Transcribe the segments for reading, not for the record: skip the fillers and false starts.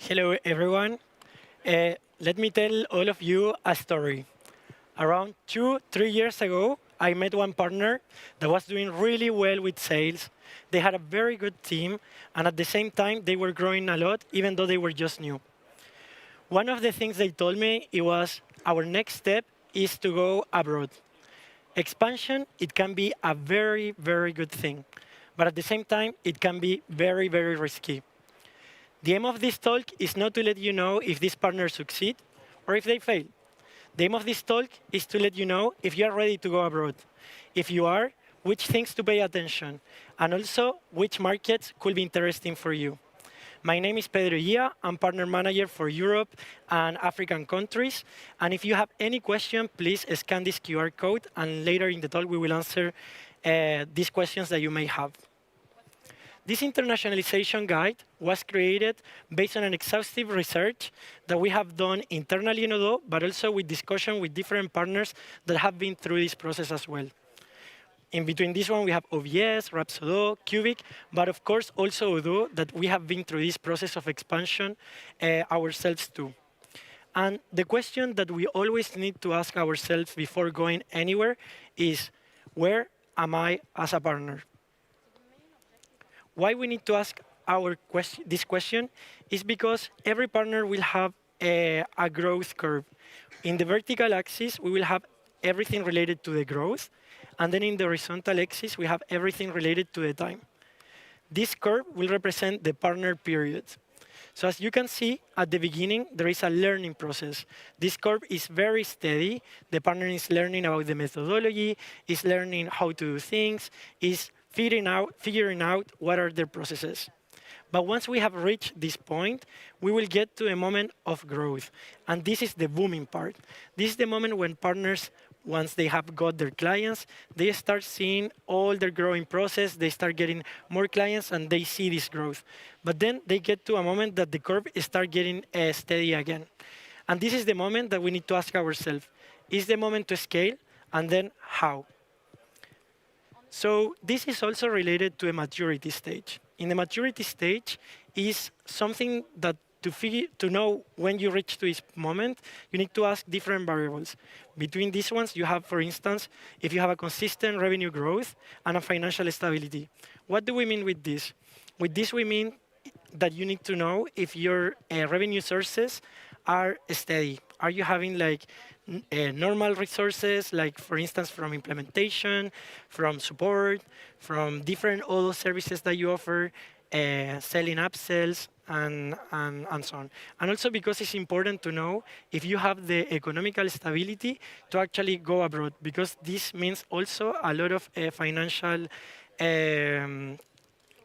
Hello, everyone. Let me tell all of you a story. Around 3 years ago, I met one partner that was doing really well with sales. They had a very good team, and at the same time, they were growing a lot, even though they were just new. One of the things they told me it was our next step is to go abroad. Expansion, it can be a very, very good thing, but at the same time, it can be very, very risky. The aim of this talk is not to let you know if this partner succeed or if they fail. The aim of this talk is to let you know if you are ready to go abroad. If you are, which things to pay attention, and also which markets could be interesting for you. My name is Pedro Ia. I'm partner manager for Europe and African countries. And if you have any question, please scan this QR code, and later in the talk we will answer these questions that you may have. This internationalization guide was created based on an exhaustive research that we have done internally in Odoo, but also with discussion with different partners that have been through this process as well. In between this one, we have OVS, Rhapsody, Cubic, but of course also Odoo, that we have been through this process of expansion ourselves too. And the question that we always need to ask ourselves before going anywhere is, where am I as a partner? Why we need to ask this question is because every partner will have a growth curve. In the vertical axis, we will have everything related to the growth, and then in the horizontal axis, we have everything related to the time. This curve will represent the partner period. So as you can see, at the beginning, there is a learning process. This curve is very steady. The partner is learning about the methodology, is learning how to do things, is figuring out what are their processes. But once we have reached this point, we will get to a moment of growth. And this is the booming part. This is the moment when partners, once they have got their clients, they start seeing all their growing process, they start getting more clients, and they see this growth. But then they get to a moment that the curve start getting steady again. And this is the moment that we need to ask ourselves, is the moment to scale? And then how? So this is also related to a maturity stage. In the maturity stage is something that to know when you reach to this moment, you need to ask different variables. Between these ones, you have, for instance, if you have a consistent revenue growth and a financial stability. What do we mean with this? With this, we mean that you need to know if your revenue sources are steady. Are you having like normal resources, like for instance from implementation, from support, from different Odoo services that you offer, selling upsells, and so on. And also because it's important to know if you have the economical stability to actually go abroad, because this means also a lot of financial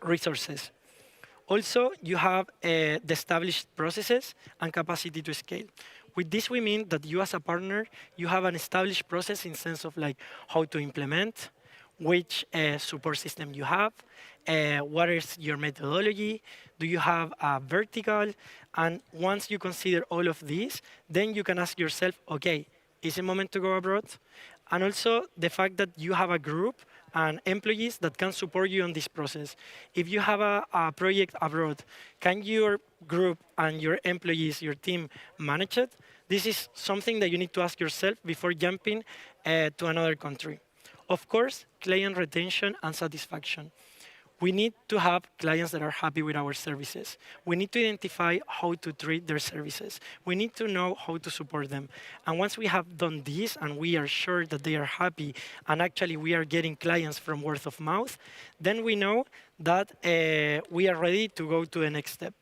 resources. Also, you have the established processes and capacity to scale. With this, we mean that you as a partner, you have an established process in sense of like how to implement, which support system you have, what is your methodology, do you have a vertical, and once you consider all of these, then you can ask yourself, okay, is it moment to go abroad? And also the fact that you have a group and employees that can support you on this process. If you have a project abroad, can your group and your employees, your team, manage it? This is something that you need to ask yourself before jumping to another country. Of course, client retention and satisfaction. We need to have clients that are happy with our services. We need to identify how to treat their services. We need to know how to support them. And once we have done this and we are sure that they are happy and actually we are getting clients from word of mouth, then we know that we are ready to go to the next step.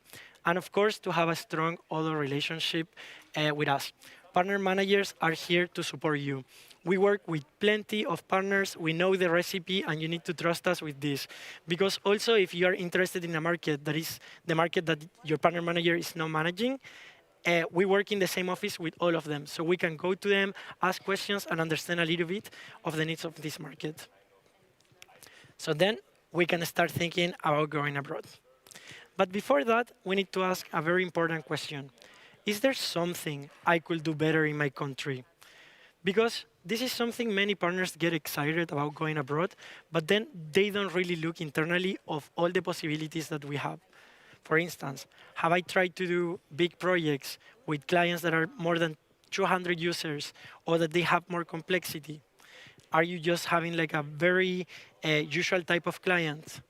And of course, to have a strong other relationship with us. Partner managers are here to support you. We work with plenty of partners. We know the recipe, and you need to trust us with this. Because also, if you are interested in a market that is the market that your partner manager is not managing, we work in the same office with all of them. So we can go to them, ask questions, and understand a little bit of the needs of this market. So then we can start thinking about going abroad. But before that, we need to ask a very important question. Is there something I could do better in my country? Because this is something many partners get excited about going abroad, but then they don't really look internally of all the possibilities that we have. For instance, have I tried to do big projects with clients that are more than 200 users or that they have more complexity? Are you just having like a very usual type of client?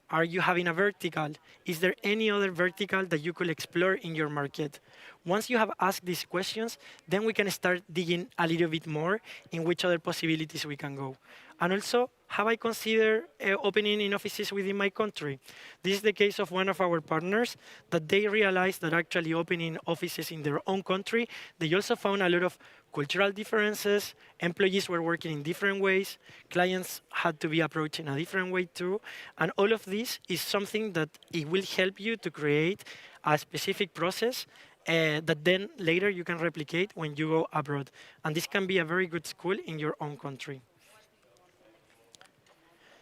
Are you having a vertical? Is there any other vertical that you could explore in your market? Once you have asked these questions, then we can start digging a little bit more in which other possibilities we can go. And also, have I considered opening in offices within my country? This is the case of one of our partners that they realized that actually opening offices in their own country, they also found a lot of cultural differences, employees were working in different ways, clients had to be approached in a different way too, and all of this is something that it will help you to create a specific process that then later you can replicate when you go abroad. And this can be a very good school in your own country.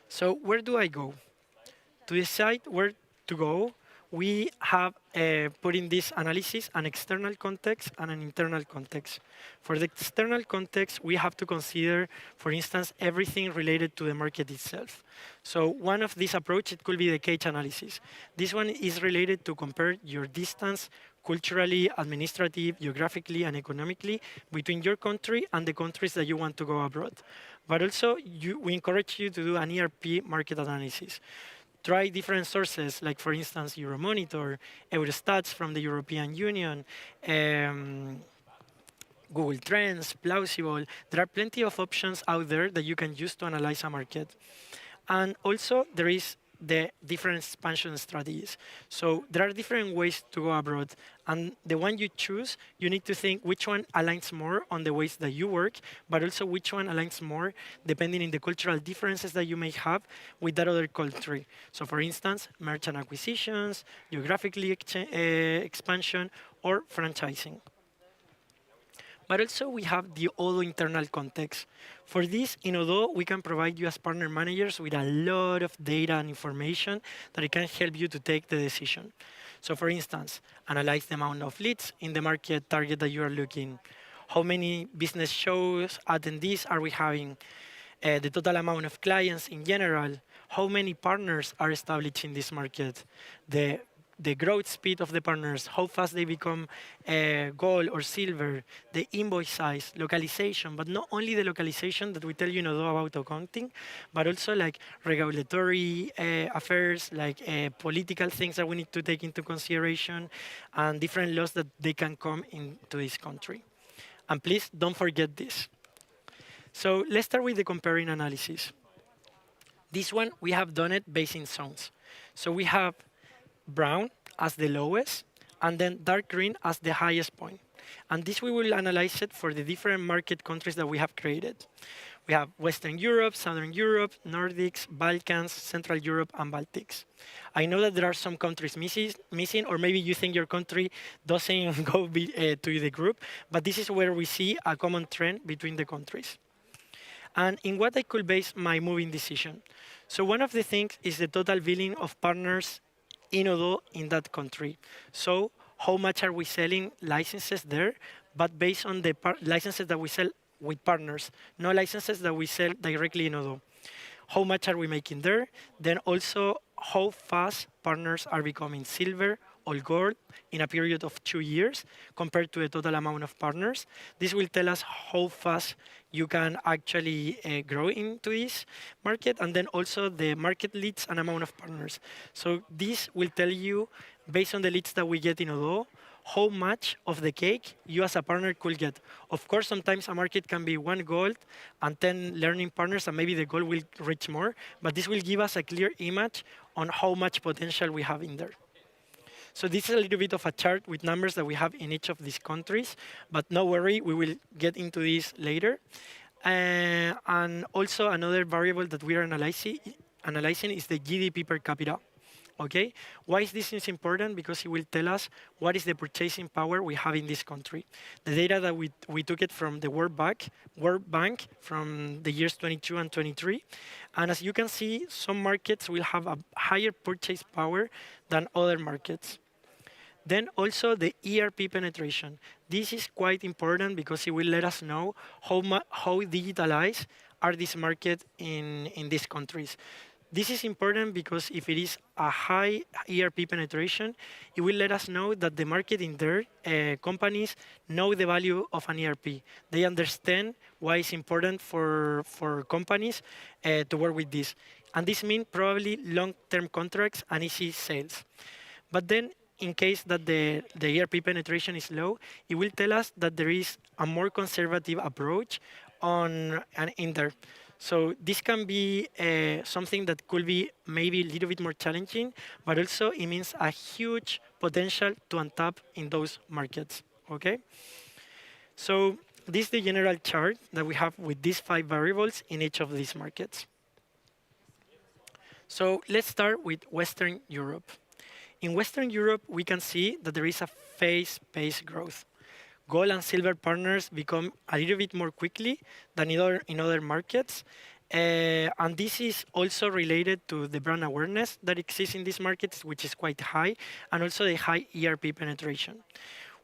So where do I go? To decide where to go, we have put in this analysis an external context and an internal context. For the external context, we have to consider, for instance, everything related to the market itself. So one of these approaches it could be the case analysis. This one is related to compare your distance culturally, administrative, geographically, and economically between your country and the countries that you want to go abroad. But also, we encourage you to do an ERP market analysis. Try different sources, like for instance, Euromonitor, Eurostats from the European Union, Google Trends, Plausible. There are plenty of options out there that you can use to analyze a market. And also, there is the different expansion strategies. So there are different ways to go abroad. And the one you choose, you need to think which one aligns more on the ways that you work, but also which one aligns more depending on the cultural differences that you may have with that other country. So for instance, merchant acquisitions, geographically expansion, or franchising. But also we have the Odoo internal context. For this, in Odoo, we can provide you as partner managers with a lot of data and information that it can help you to take the decision. So for instance, analyze the amount of leads in the market target that you are looking. How many business shows, attendees are we having? The total amount of clients in general. How many partners are established in this market? The growth speed of the partners, how fast they become gold or silver, the invoice size, localization, but not only the localization that we tell you know about accounting, but also like regulatory affairs, like political things that we need to take into consideration, and different laws that they can come into this country. And please don't forget this. So let's start with the comparing analysis. This one, we have done it based in zones. So we have brown as the lowest, and then dark green as the highest point. And this we will analyze it for the different market countries that we have created. We have Western Europe, Southern Europe, Nordics, Balkans, Central Europe, and Baltics. I know that there are some countries missing, or maybe you think your country doesn't go to the group, but this is where we see a common trend between the countries. And in what I could base my moving decision. So one of the things is the total billing of partners in Odoo in that country. So how much are we selling licenses there, but based on the licenses that we sell with partners, no licenses that we sell directly in Odoo. How much are we making there? Then also how fast partners are becoming silver or gold in a period of 2 years compared to the total amount of partners. This will tell us how fast you can actually grow into this market, and then also the market leads and amount of partners. So this will tell you, based on the leads that we get in Odoo, how much of the cake you as a partner could get. Of course, sometimes a market can be 1 gold and 10 learning partners, and maybe the goal will reach more, but this will give us a clear image on how much potential we have in there. So this is a little bit of a chart with numbers that we have in each of these countries, but no worry, we will get into this later. And also another variable that we are analyzing is the GDP per capita. Okay, why is this important? Because it will tell us what is the purchasing power we have in this country. The data that we took it from the World Bank from the years 22 and 23. And as you can see, some markets will have a higher purchase power than other markets. Then also the ERP penetration. This is quite important because it will let us know how digitalized are these markets in these countries. This is important because if it is a high ERP penetration, it will let us know that the market in there, companies know the value of an ERP. They understand why it's important for companies to work with this. And this means probably long-term contracts and easy sales. But then, in case that the ERP penetration is low, it will tell us that there is a more conservative approach on and in there. So this can be something that could be maybe a little bit more challenging, but also it means a huge potential to untap in those markets. Okay, so this is the general chart that we have with these five variables in each of these markets. So let's start with Western Europe. In Western Europe, we can see that there is a phase-based growth. Gold and silver partners become a little bit more quickly than in other markets. And this is also related to the brand awareness that exists in these markets, which is quite high, and also the high ERP penetration.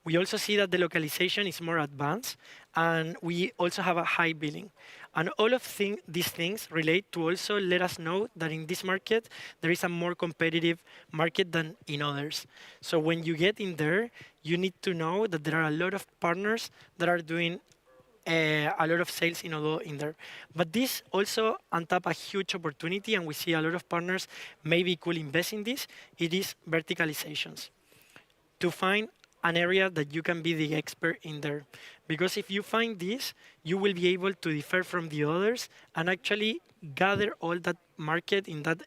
We also see that the localization is more advanced, and we also have a high billing. And all of these things relate to also let us know that in this market, there is a more competitive market than in others. So when you get in there, you need to know that there are a lot of partners that are doing a lot of sales in Odoo in there. But this also untap a huge opportunity, and we see a lot of partners maybe could invest in this. It is verticalizations to find an area that you can be the expert in there. Because if you find this, you will be able to differ from the others and actually gather all that market in that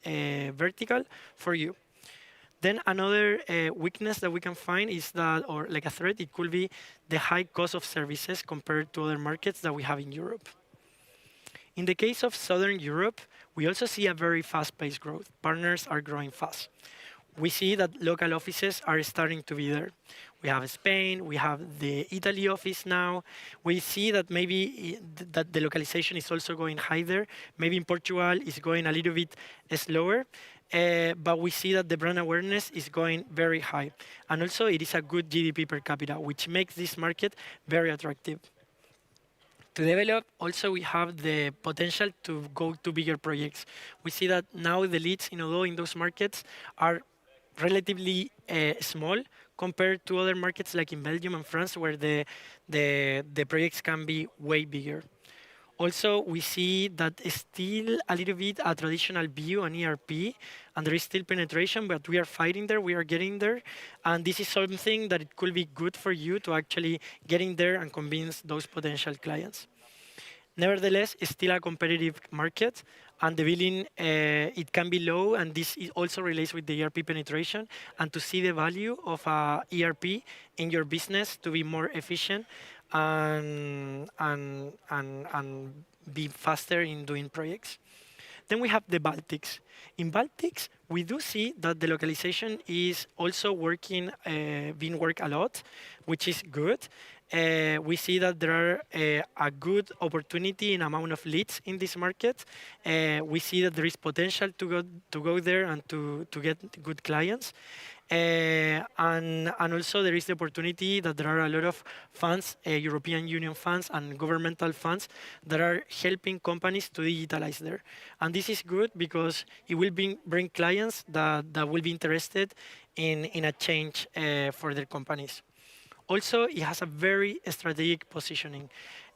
vertical for you. Then another weakness that we can find is that, or like a threat, it could be the high cost of services compared to other markets that we have in Europe. In the case of Southern Europe, we also see a very fast-paced growth. Partners are growing fast. We see that local offices are starting to be there. We have Spain, we have the Italy office now. We see that maybe that the localization is also going higher. Maybe in Portugal is going a little bit slower, but we see that the brand awareness is going very high. And also it is a good GDP per capita, which makes this market very attractive. To develop, also we have the potential to go to bigger projects. We see that now the leads in Odoo in those markets are relatively small compared to other markets like in Belgium and France, where the projects can be way bigger. Also, we see that it's still a little bit a traditional view on ERP, and there is still penetration, but we are fighting there, we are getting there, and this is something that it could be good for you to actually get in there and convince those potential clients. Nevertheless, it's still a competitive market, and the billing it can be low, and this also relates with the ERP penetration. And to see the value of a ERP in your business to be more efficient and be faster in doing projects. Then we have the Baltics. In Baltics, we do see that the localization is also working, being worked a lot, which is good. We see that there are a good opportunity in amount of leads in this market. We see that there is potential to go there and to get good clients. And also there is the opportunity that there are a lot of funds, European Union funds and governmental funds that are helping companies to digitalize there. And this is good because it will bring clients that will be interested in a change for their companies. Also, it has a very strategic positioning.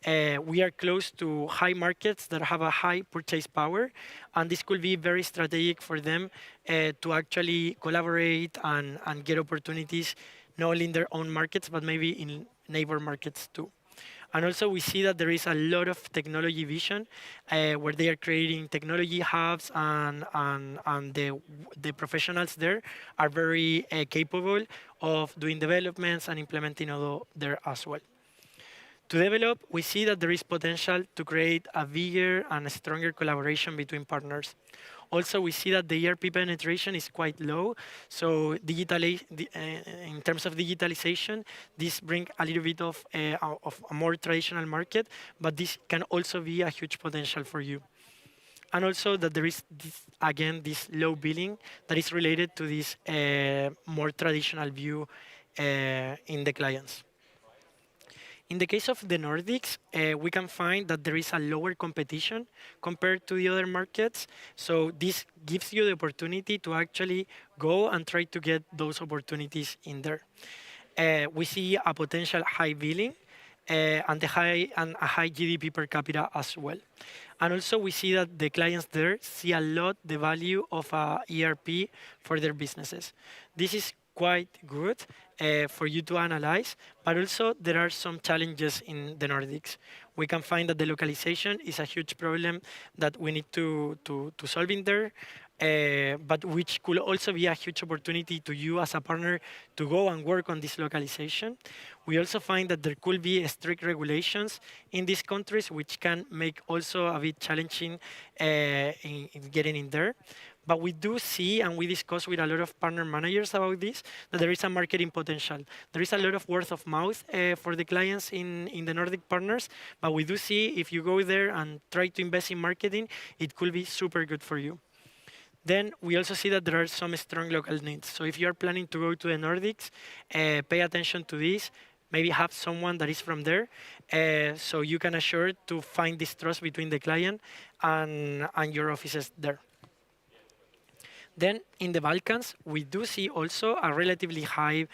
We are close to high markets that have a high purchase power, and this could be very strategic for them to actually collaborate and get opportunities not only in their own markets, but maybe in neighbor markets too. And also we see that there is a lot of technology vision where they are creating technology hubs and the professionals there are very capable of doing developments and implementing Odoo there as well. To develop, we see that there is potential to create a bigger and a stronger collaboration between partners. Also, we see that the ERP penetration is quite low, so in terms of digitalization, this brings a little bit of a more traditional market, but this can also be a huge potential for you. And also that there is, this low billing that is related to this more traditional view in the clients. In the case of the Nordics, we can find that there is a lower competition compared to the other markets. So this gives you the opportunity to actually go and try to get those opportunities in there. We see a potential high billing and a high GDP per capita as well. And also we see that the clients there see a lot the value of a ERP for their businesses. This is quite good for you to analyze, but also there are some challenges in the Nordics. We can find that the localization is a huge problem that we need to solve in there, but which could also be a huge opportunity to you as a partner to go and work on this localization. We also find that there could be strict regulations in these countries, which can make also a bit challenging in getting in there. But we do see, and we discuss with a lot of partner managers about this, that there is a marketing potential. There is a lot of word of mouth for the clients in the Nordic partners, but we do see if you go there and try to invest in marketing, it could be super good for you. Then we also see that there are some strong local needs. So if you are planning to go to the Nordics, pay attention to this. Maybe have someone that is from there, so you can assure to find this trust between the client and your offices there. Then in the Balkans, we do see also a relatively high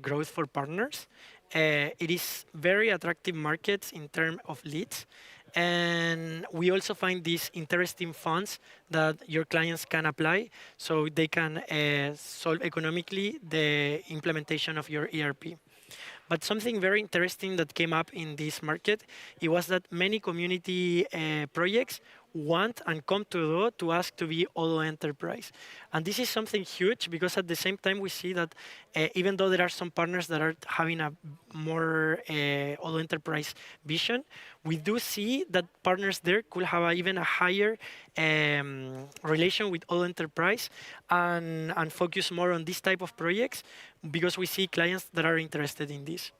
growth for partners. It is very attractive markets in terms of leads. And we also find these interesting funds that your clients can apply so they can solve economically the implementation of your ERP. But something very interesting that came up in this market, it was that many community projects want and come to Odoo to ask to be Odoo Enterprise. And this is something huge because at the same time we see that even though there are some partners that are having a more Odoo Enterprise vision, we do see that partners there could have even a higher relation with Odoo Enterprise and focus more on this type of projects because we see clients that are interested in this.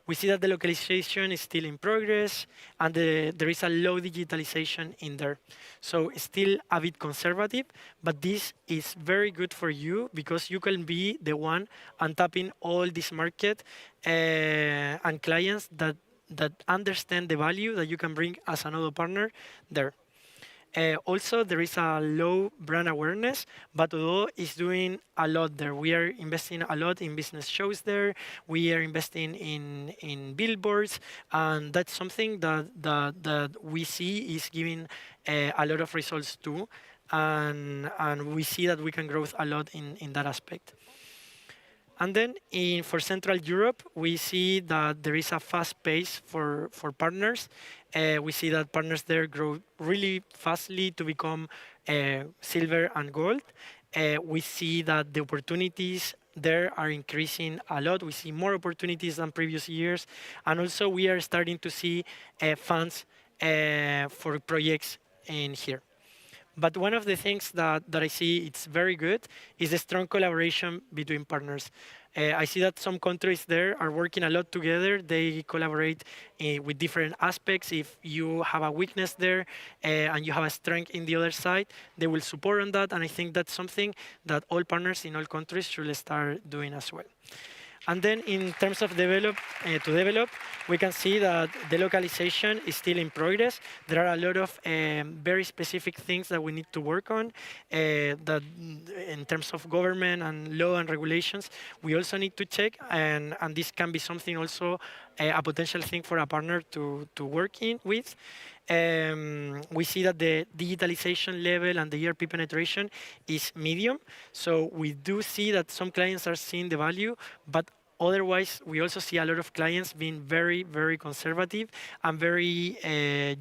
We see that the localization is still in progress and there is a low digitalization in there. So it's still a bit conservative, but this is very good for you because you can be the one untapping all this market and clients that understand the value that you can bring as another partner there. Also, there is a low brand awareness, but Odoo is doing a lot there. We are investing a lot in business shows there. We are investing in billboards, and that's something that we see is giving a lot of results too. And we see that we can grow a lot in that aspect. And then for Central Europe, we see that there is a fast pace for partners. We see that partners there grow really fastly to become silver and gold. We see that the opportunities there are increasing a lot. We see more opportunities than previous years. And also we are starting to see funds for projects in here. But one of the things that I see it's very good is the strong collaboration between partners. I see that some countries there are working a lot together. They collaborate with different aspects. If you have a weakness there and you have a strength in the other side, they will support on that. And I think that's something that all partners in all countries should start doing as well. And then in terms of develop, we can see that the localization is still in progress. There are a lot of very specific things that we need to work on that in terms of government and law and regulations, we also need to check. And this can be something also a potential thing for a partner to work in with. We see that the digitalization level and the ERP penetration is medium. So we do see that some clients are seeing the value, but otherwise, we also see a lot of clients being very, very conservative and very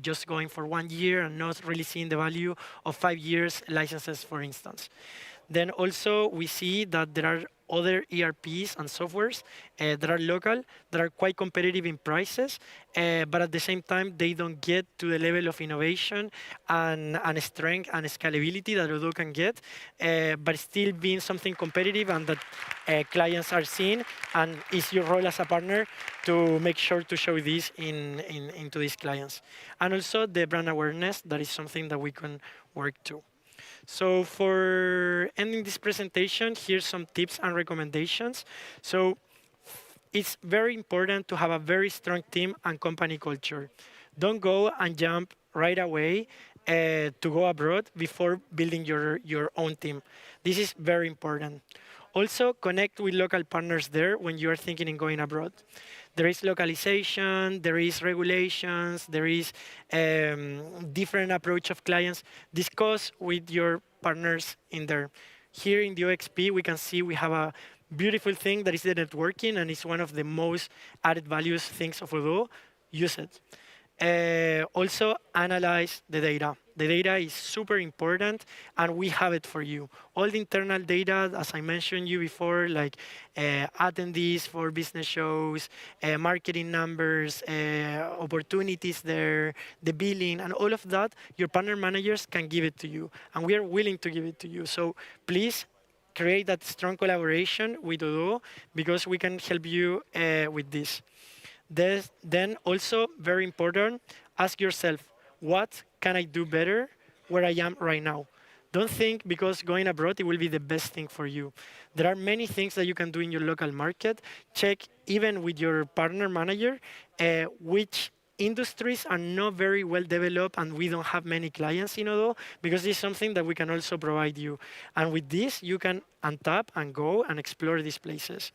just going for 1 year and not really seeing the value of 5 years licenses, for instance. Then also we see that there are other ERPs and softwares that are local, that are quite competitive in prices, but at the same time, they don't get to the level of innovation and strength and scalability that Odoo can get, but still being something competitive and that clients are seeing, and it's your role as a partner to make sure to show this into these clients. And also the brand awareness, that is something that we can work to. So for ending this presentation, here's some tips and recommendations. So It's very important to have a very strong team and company culture. Don't go and jump right away to go abroad before building your own team. This is very important. Also, connect with local partners there when you are thinking in going abroad. There is localization, there is regulations, there is different approach of clients. Discuss with your partners in there. Here in the OXP, we can see we have a beautiful thing that is the networking, and it's one of the most added values things of Odoo. Use it. Also, analyze the data. The data is super important, and we have it for you. All the internal data, as I mentioned you before, like attendees for business shows, marketing numbers, opportunities there, the billing, and all of that, your partner managers can give it to you, and we are willing to give it to you. So please create that strong collaboration with Odoo because we can help you with this. Then also very important, ask yourself, what can I do better where I am right now? Don't think because going abroad it will be the best thing for you. There are many things that you can do in your local market. Check even with your partner manager which industries are not very well developed and we don't have many clients in Odoo because this is something that we can also provide you. And with this, you can untap and go and explore these places.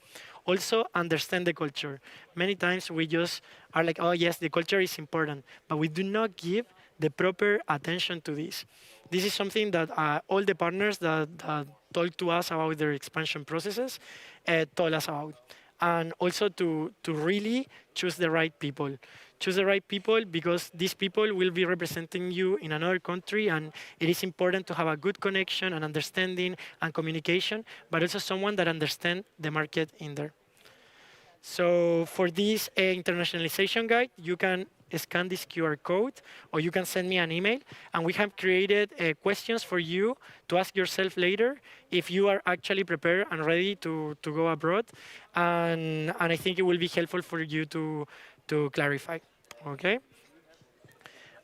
Also, understand the culture. Many times we just are like, oh yes, the culture is important, but we do not give the proper attention to this. This is something that all the partners that talk to us about their expansion processes told us about. And also to really choose the right people. Choose the right people because these people will be representing you in another country, and it is important to have a good connection and understanding and communication, but also someone that understands the market in there. So for this internationalization guide, you can scan this QR code or you can send me an email. And we have created questions for you to ask yourself later if you are actually prepared and ready to go abroad. And I think it will be helpful for you to clarify. Okay?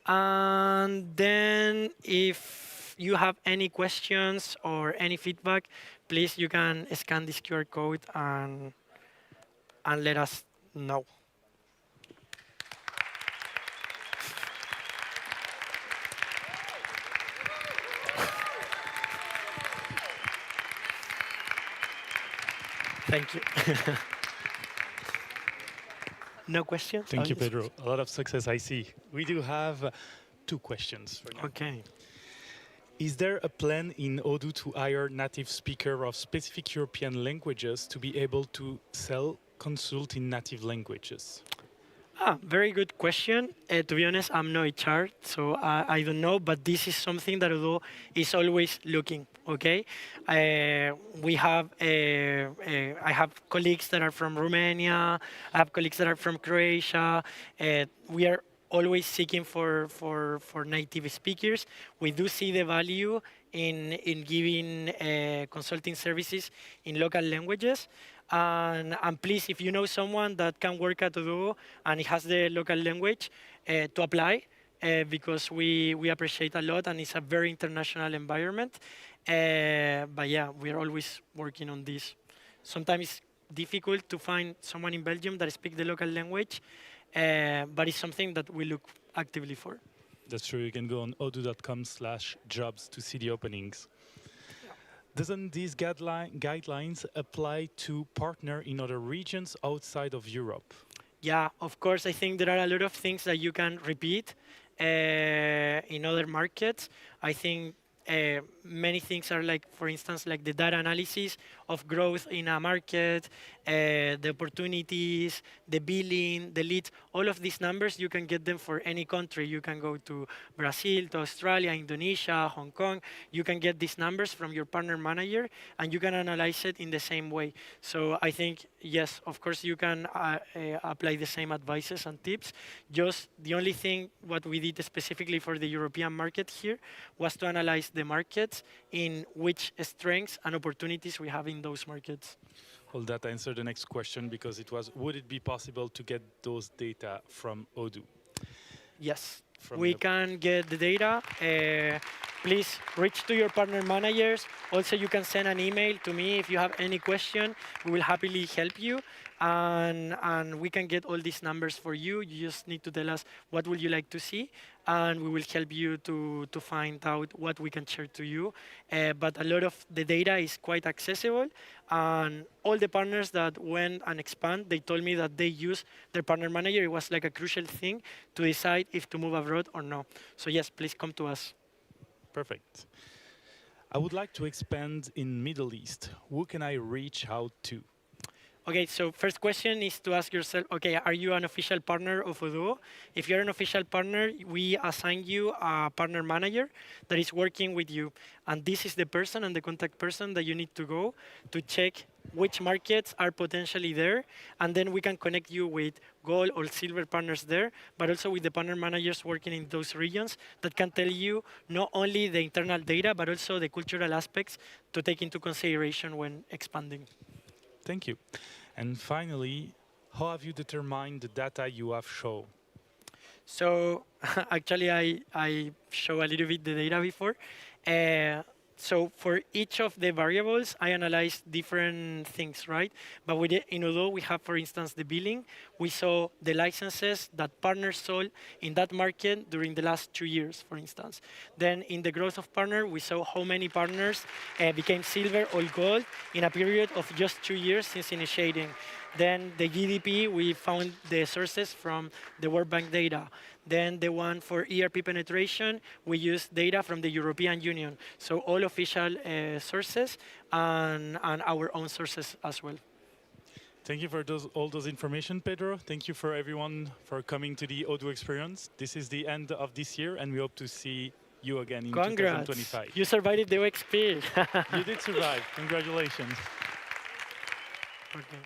And then if you have any questions or any feedback, please you can scan this QR code and let us know. Thank you. No questions? Oh, Thank you, yes. Pedro. A lot of success, I see. We do have two questions for you. Okay. Is there a plan in Odoo to hire native speaker of specific European languages to be able to sell consult in native languages? Very good question. To be honest, I'm no HR, so I don't know, but this is something that Odoo is always looking. Okay, we have I have colleagues that are from Romania. I have colleagues that are from Croatia. We are always seeking for native speakers. We do see the value in giving consulting services in local languages. And please, if you know someone that can work at Odoo and it has the local language, to apply because we appreciate a lot and it's a very international environment. But yeah, we are always working on this. Sometimes it's difficult to find someone in Belgium that speaks the local language, but it's something that we look actively for. That's true. You can go on odoo.com/jobs to see the openings. Doesn't these guidelines apply to partner in other regions outside of Europe? Yeah, of course. I think there are a lot of things that you can repeat in other markets. I think many things are like, for instance, like the data analysis of growth in a market, the opportunities, the billing, the leads. All of these numbers, you can get them for any country. You can go to Brazil, to Australia, Indonesia, Hong Kong. You can get these numbers from your partner manager, and you can analyze it in the same way. So I think, yes, of course, you can apply the same advices and tips. Just the only thing what we did specifically for the European market here was to analyze the markets in which strengths and opportunities we have in those markets. Well, that answered the next question because it was, would it be possible to get those data from Odoo? Yes, From we the- can get the data. please reach to your partner managers. Also, you can send an email to me if you have any question. We will happily help you, and we can get all these numbers for you. You just need to tell us what would you like to see, and we will help you to find out what we can share to you. But a lot of the data is quite accessible, and all the partners that went and expand, they told me that they use their partner manager. It was like a crucial thing to decide if to move abroad or no. So yes, please come to us. Perfect. I would like to expand in Middle East. Who can I reach out to? Okay, so first question is to ask yourself, okay, are you an official partner of Odoo? If you're an official partner, we assign you a partner manager that is working with you. And this is the person and the contact person that you need to go to check which markets are potentially there. And then we can connect you with gold or silver partners there, but also with the partner managers working in those regions that can tell you not only the internal data, but also the cultural aspects to take into consideration when expanding. Thank you. And finally, how have you determined the data you have shown? So actually, I show a little bit the data before. Uh, so for each of the variables, I analyze different things, right? But with in Odoo, we have, for instance, the billing. We saw the licenses that partners sold in that market during the last 2 years, for instance. Then in the growth of partner, we saw how many partners became silver or gold in a period of just 2 years since initiating. Then the GDP, we found the sources from the World Bank data. Then the one for ERP penetration, we use data from the European Union. So all official sources and our own sources as well. Thank you for all those information, Pedro. Thank you for everyone for coming to the Odoo experience. This is the end of this year, and we hope to see you again in Congrats. 2025. You survived the OXP. You did survive. Congratulations. Okay.